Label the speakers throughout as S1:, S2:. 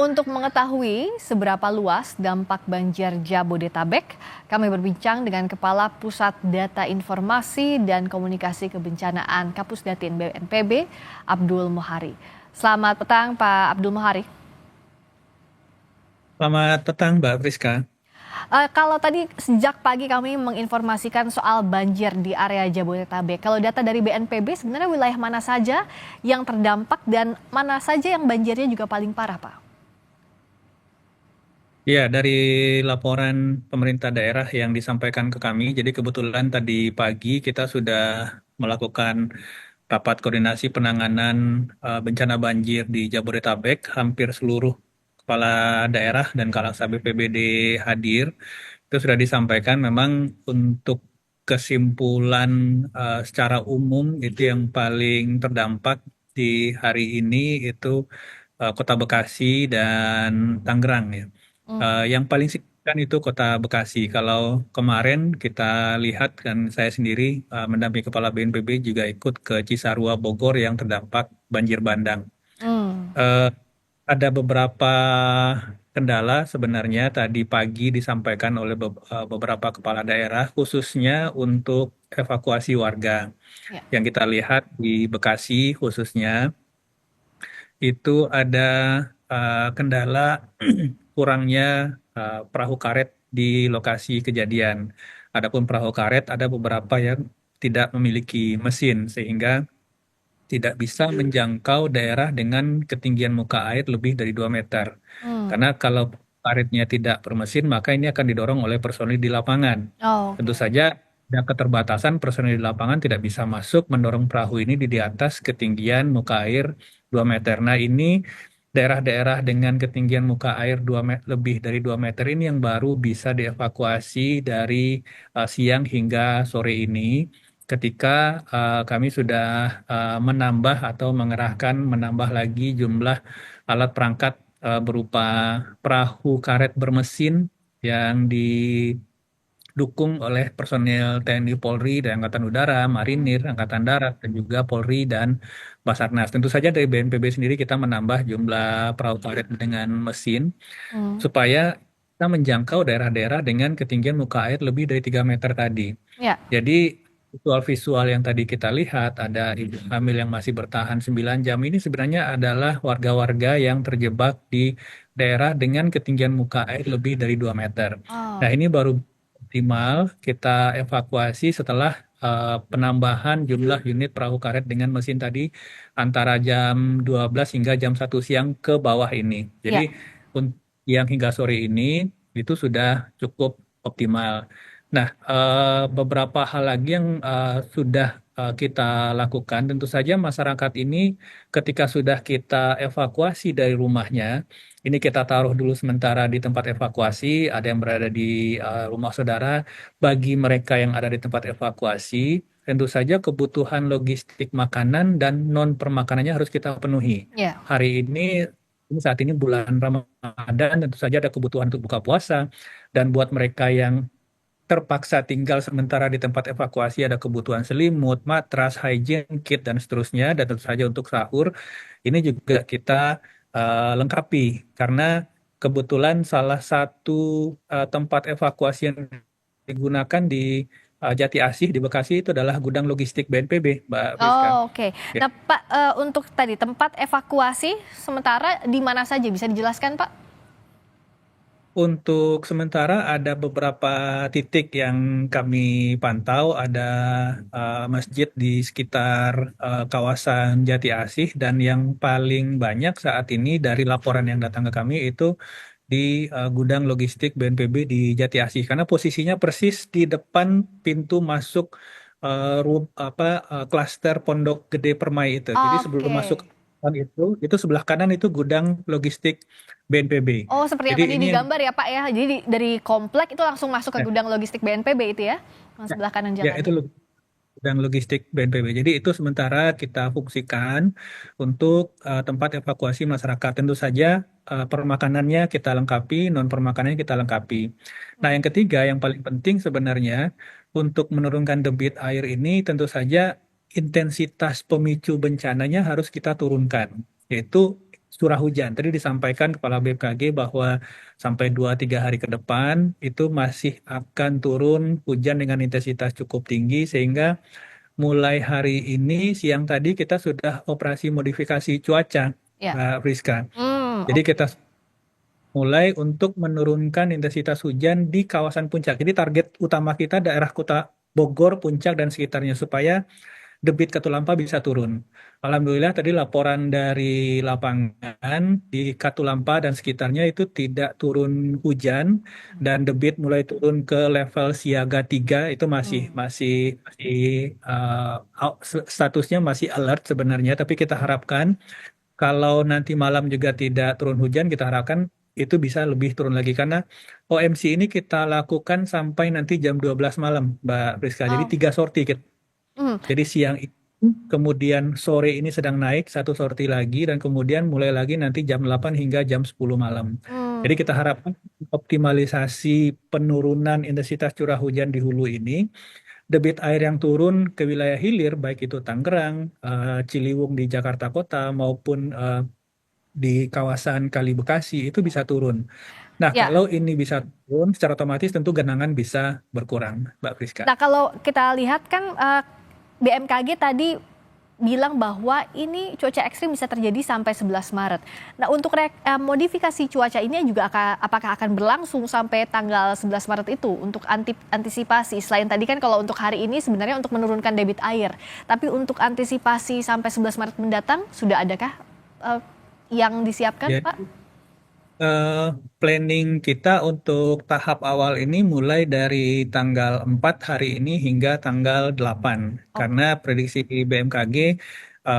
S1: Untuk mengetahui seberapa luas dampak banjir Jabodetabek, kami berbincang dengan Kepala Pusat Data Informasi dan Komunikasi Kebencanaan Kapus Datin BNPB, Abdul Mohari. Selamat petang, Pak Abdul Mohari.
S2: Selamat petang, Mbak Friska.
S1: Kalau tadi sejak pagi kami menginformasikan soal banjir di area Jabodetabek. Kalau data dari BNPB, sebenarnya wilayah mana saja yang terdampak dan mana saja yang banjirnya juga paling parah, Pak?
S2: Ya, dari laporan pemerintah daerah yang disampaikan ke kami, jadi kebetulan tadi pagi kita sudah melakukan rapat koordinasi penanganan bencana banjir di Jabodetabek. Hampir seluruh kepala daerah dan Kalasa BPBD hadir. Itu sudah disampaikan memang untuk kesimpulan secara umum itu yang paling terdampak di hari ini itu Kota Bekasi dan Tangerang ya. Yang paling signifikan itu Kota Bekasi. Kalau kemarin kita lihat kan saya sendiri mendampingi Kepala BNPB juga ikut ke Cisarua Bogor yang terdampak banjir bandang.
S1: Hmm.
S2: Eh, ada beberapa kendala sebenarnya tadi pagi disampaikan oleh beberapa kepala daerah khususnya untuk evakuasi warga.
S1: Ya.
S2: Yang kita lihat di Bekasi khususnya itu ada kendala kurangnya perahu karet di lokasi kejadian. Adapun perahu karet ada beberapa yang tidak memiliki mesin sehingga tidak bisa menjangkau daerah dengan ketinggian muka air lebih dari 2 meter.
S1: Hmm.
S2: Karena kalau karetnya tidak bermesin, maka ini akan didorong oleh personil di lapangan.
S1: Oh,
S2: Tentu
S1: oke.
S2: saja ada keterbatasan personil di lapangan tidak bisa masuk mendorong perahu ini di atas ketinggian muka air 2 meter. Nah, ini daerah-daerah dengan ketinggian muka air lebih dari 2 meter ini yang baru bisa dievakuasi dari siang hingga sore ini ketika kami sudah menambah atau menambah lagi jumlah alat perangkat berupa perahu karet bermesin yang didukung oleh personil TNI Polri dan Angkatan Udara,
S1: Hmm.
S2: Marinir, Angkatan Darat, dan juga Polri dan Basarnas. Tentu saja dari BNPB sendiri kita menambah jumlah perahu karet dengan mesin
S1: Hmm.
S2: supaya kita menjangkau daerah-daerah dengan ketinggian muka air lebih dari 3 meter tadi.
S1: Ya.
S2: Jadi visual-visual yang tadi kita lihat, ada ibu hamil yang masih bertahan 9 jam ini sebenarnya adalah warga-warga yang terjebak di daerah dengan ketinggian muka air lebih dari 2 meter. Nah,
S1: Oh.
S2: ini baru optimal kita evakuasi setelah penambahan jumlah unit perahu karet dengan mesin tadi antara jam 12 hingga jam 1 siang ke bawah ini. Jadi
S1: Ya.
S2: untuk yang hingga sore ini itu sudah cukup optimal. Nah, beberapa hal lagi yang sudah kita lakukan, tentu saja masyarakat ini ketika sudah kita evakuasi dari rumahnya, ini kita taruh dulu sementara di tempat evakuasi, ada yang berada di rumah saudara. Bagi mereka yang ada di tempat evakuasi, tentu saja kebutuhan logistik makanan dan non permakanannya harus kita penuhi.
S1: Ya.
S2: Hari ini saat ini bulan Ramadan, tentu saja ada kebutuhan untuk buka puasa. Dan buat mereka yang terpaksa tinggal sementara di tempat evakuasi ada kebutuhan selimut, matras, hygiene kit, dan seterusnya. Dan tentu saja untuk sahur, ini juga kita lengkapi. Karena kebetulan salah satu tempat evakuasi yang digunakan di Jati Asih di Bekasi itu adalah gudang logistik BNPB, Mbak Friska.
S1: Oh, oke.
S2: Ya.
S1: Nah, Pak, untuk tadi tempat evakuasi sementara di mana saja bisa dijelaskan, Pak?
S2: Untuk sementara ada beberapa titik yang kami pantau, ada masjid di sekitar kawasan Jati Asih dan yang paling banyak saat ini dari laporan yang datang ke kami itu di gudang logistik BNPB di Jati Asih karena posisinya persis di depan pintu masuk klaster Pondok Gede Permai itu. Jadi sebelum
S1: Oke.
S2: masuk itu sebelah kanan itu gudang logistik BNPB.
S1: Oh, seperti yang
S2: Jadi
S1: tadi
S2: ini yang
S1: digambar ya, Pak ya. Jadi dari komplek itu langsung masuk ke
S2: ya,
S1: gudang logistik BNPB itu ya, yang
S2: ya,
S1: sebelah kanan
S2: ya,
S1: jalan.
S2: itu gudang logistik BNPB. Jadi itu sementara kita fungsikan untuk tempat evakuasi masyarakat. Tentu saja permakanannya kita lengkapi, non permakanannya kita lengkapi. Nah,
S1: Hmm.
S2: yang ketiga yang paling penting sebenarnya untuk menurunkan debit air ini tentu saja intensitas pemicu bencananya harus kita turunkan, yaitu curah hujan. Tadi disampaikan Kepala BMKG bahwa sampai 2-3 hari ke depan itu masih akan turun hujan dengan intensitas cukup tinggi sehingga mulai hari ini siang tadi kita sudah operasi modifikasi cuaca,
S1: Ya.
S2: Mbak Priska. Jadi
S1: Oke.
S2: kita mulai untuk menurunkan intensitas hujan di kawasan puncak. Jadi target utama kita daerah kota Bogor, Puncak, dan sekitarnya supaya debit Katulampa bisa turun. Alhamdulillah tadi laporan dari lapangan di Katulampa dan sekitarnya itu tidak turun hujan dan debit mulai turun ke level siaga 3 itu masih
S1: Hmm.
S2: masih masih statusnya masih alert sebenarnya, tapi kita harapkan kalau nanti malam juga tidak turun hujan, kita harapkan itu bisa lebih turun lagi karena OMC ini kita lakukan sampai nanti jam 12 malam, Mbak Priska. Jadi
S1: Oh.
S2: 3 sorti.
S1: Hmm.
S2: Jadi siang itu, kemudian sore ini sedang naik 1 sorti lagi, dan kemudian mulai lagi nanti jam 8 hingga jam 10 malam.
S1: Hmm.
S2: Jadi kita harapkan optimalisasi penurunan intensitas curah hujan di hulu ini, debit air yang turun ke wilayah hilir, baik itu Tangerang, Ciliwung di Jakarta Kota, maupun di kawasan Kali Bekasi, itu bisa turun. Nah,
S1: Ya.
S2: kalau ini bisa turun, secara otomatis tentu genangan bisa berkurang, Mbak Priska.
S1: Nah, kalau kita lihat kan BMKG tadi bilang bahwa ini cuaca ekstrim bisa terjadi sampai 11 Maret. Nah, untuk modifikasi cuaca ini juga apakah akan berlangsung sampai tanggal 11 Maret itu untuk antisipasi? Selain tadi kan kalau untuk hari ini sebenarnya untuk menurunkan debit air, tapi untuk antisipasi sampai 11 Maret mendatang sudah adakah eh, yang disiapkan,
S2: Ya.
S1: Pak?
S2: eh, Planning kita untuk tahap awal ini mulai dari tanggal 4 hari ini hingga tanggal 8. Karena
S1: Oke.
S2: prediksi BMKG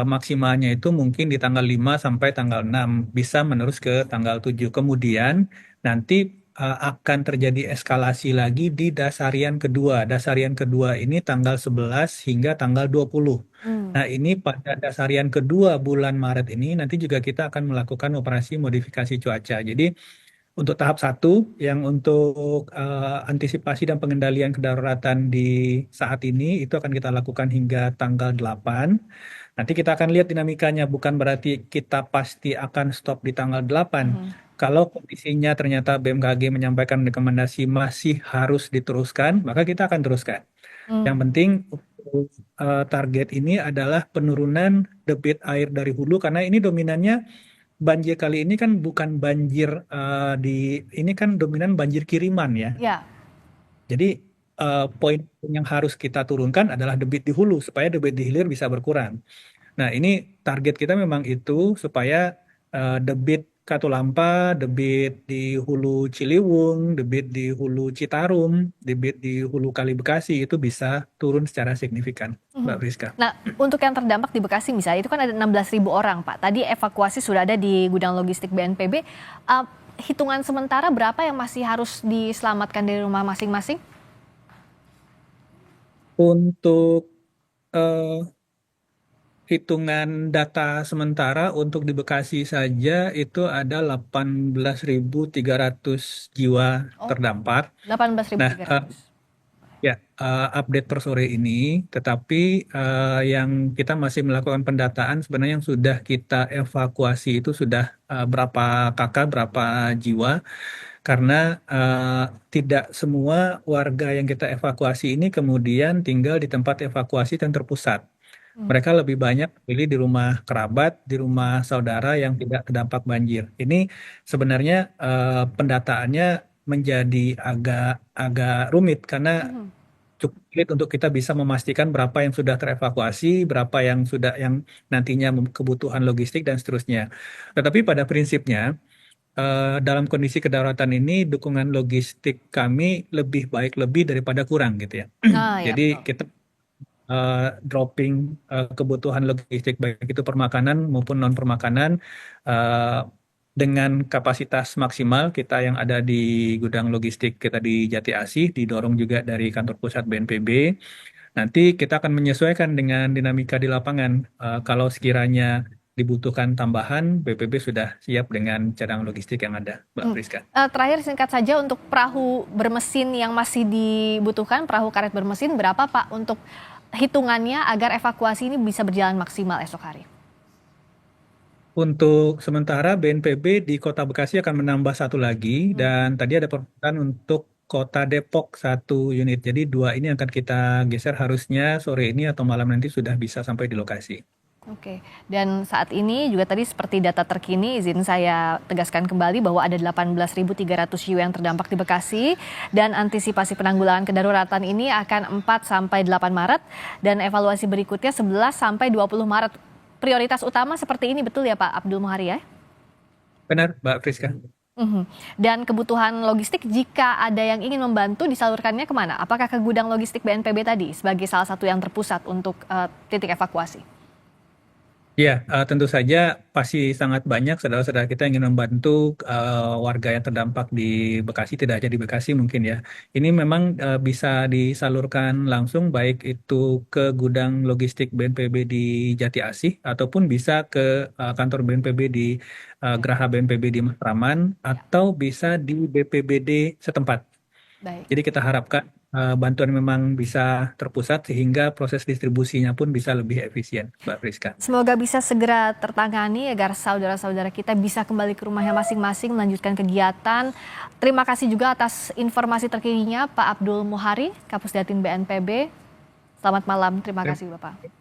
S2: maksimalnya itu mungkin di tanggal 5 sampai tanggal 6, bisa menerus ke tanggal 7. Kemudian nanti akan terjadi eskalasi lagi di dasarian kedua. Dasarian kedua ini tanggal 11 hingga tanggal 20.
S1: Hmm.
S2: Nah, ini pada dasarian kedua bulan Maret ini nanti juga kita akan melakukan operasi modifikasi cuaca. Jadi untuk tahap 1 yang untuk antisipasi dan pengendalian kedaruratan di saat ini itu akan kita lakukan hingga tanggal 8. Nanti kita akan lihat dinamikanya, bukan berarti kita pasti akan stop di tanggal 8.
S1: Mhm.
S2: Kalau kondisinya ternyata BMKG menyampaikan rekomendasi masih harus diteruskan, maka kita akan teruskan. Yang
S1: Hmm.
S2: penting untuk target ini adalah penurunan debit air dari hulu karena ini dominannya banjir kali ini kan bukan banjir ini kan dominan banjir kiriman ya.
S1: Ya.
S2: Jadi poin yang harus kita turunkan adalah debit di hulu supaya debit di hilir bisa berkurang. Nah, ini target kita memang itu supaya debit Katulampa, debit di hulu Ciliwung, debit di hulu Citarum, debit di hulu Kali Bekasi itu bisa turun secara signifikan, Mbak
S1: Mhm.
S2: Friska.
S1: Nah, untuk yang terdampak di Bekasi misalnya, itu kan ada 16.000 orang, Pak. Tadi evakuasi sudah ada di gudang logistik BNPB. Hitungan sementara berapa yang masih harus diselamatkan dari rumah masing-masing?
S2: Untuk eh, hitungan data sementara untuk di Bekasi saja itu ada 18.300 jiwa
S1: Oh,
S2: terdampak. Nah,
S1: 18.300.
S2: ya, update per sore ini, tetapi yang kita masih melakukan pendataan sebenarnya yang sudah kita evakuasi itu sudah berapa kakak, berapa jiwa, karena tidak semua warga yang kita evakuasi ini kemudian tinggal di tempat evakuasi dan terpusat.
S1: Hmm.
S2: Mereka lebih banyak pilih di rumah kerabat, di rumah saudara yang tidak terdampak banjir. Ini sebenarnya pendataannya menjadi agak agak rumit karena
S1: Mhm.
S2: cukup sulit untuk kita bisa memastikan berapa yang sudah terevakuasi, berapa yang sudah yang nantinya kebutuhan logistik dan seterusnya. Tetapi pada prinsipnya dalam kondisi kedaruratan ini dukungan logistik kami lebih baik lebih daripada kurang gitu ya.
S1: Nah, ya
S2: Jadi
S1: betul.
S2: kita dropping kebutuhan logistik baik itu permakanan maupun non permakanan eh, dengan kapasitas maksimal kita yang ada di gudang logistik kita di Jati Asih, didorong juga dari kantor pusat BNPB. Nanti kita akan menyesuaikan dengan dinamika di lapangan. Kalau sekiranya dibutuhkan tambahan, BPB sudah siap dengan cadangan logistik yang ada, Mbak
S1: Hmm.
S2: Priska.
S1: Terakhir singkat saja untuk perahu bermesin yang masih dibutuhkan, perahu karet bermesin berapa Pak untuk hitungannya agar evakuasi ini bisa berjalan maksimal esok hari?
S2: Untuk sementara BNPB di Kota Bekasi akan menambah satu lagi
S1: Hmm.
S2: dan tadi ada permintaan untuk Kota Depok satu unit. Jadi dua ini akan kita geser harusnya sore ini atau malam nanti sudah bisa sampai di lokasi.
S1: Oke, dan saat ini juga tadi seperti data terkini, izin saya tegaskan kembali bahwa ada 18.300 jiwa yang terdampak di Bekasi dan antisipasi penanggulangan kedaruratan ini akan 4 sampai 8 Maret dan evaluasi berikutnya 11 sampai 20 Maret. Prioritas utama seperti ini betul ya Pak Abdul Muhari ya?
S2: Benar, Mbak Friska?
S1: Mhm. Dan kebutuhan logistik jika ada yang ingin membantu disalurkannya kemana? Apakah ke gudang logistik BNPB tadi sebagai salah satu yang terpusat untuk titik evakuasi?
S2: Ya, tentu saja pasti sangat banyak saudara-saudara kita yang ingin membantu warga yang terdampak di Bekasi, tidak hanya di Bekasi mungkin ya. Ini memang bisa disalurkan langsung baik itu ke gudang logistik BNPB di Jati Asih ataupun bisa ke kantor BNPB di
S1: Ya,
S2: Geraha BNPB di Matraman
S1: ya,
S2: atau bisa di BPBD setempat.
S1: baik.
S2: Jadi kita harapkan bantuan memang bisa terpusat sehingga proses distribusinya pun bisa lebih efisien, Mbak Friska.
S1: Semoga bisa segera tertangani agar saudara-saudara kita bisa kembali ke rumahnya masing-masing melanjutkan kegiatan. Terima kasih juga atas informasi terkininya Pak Abdul Muhari, Kapus Datin BNPB. Selamat malam, terima kasih Bapak.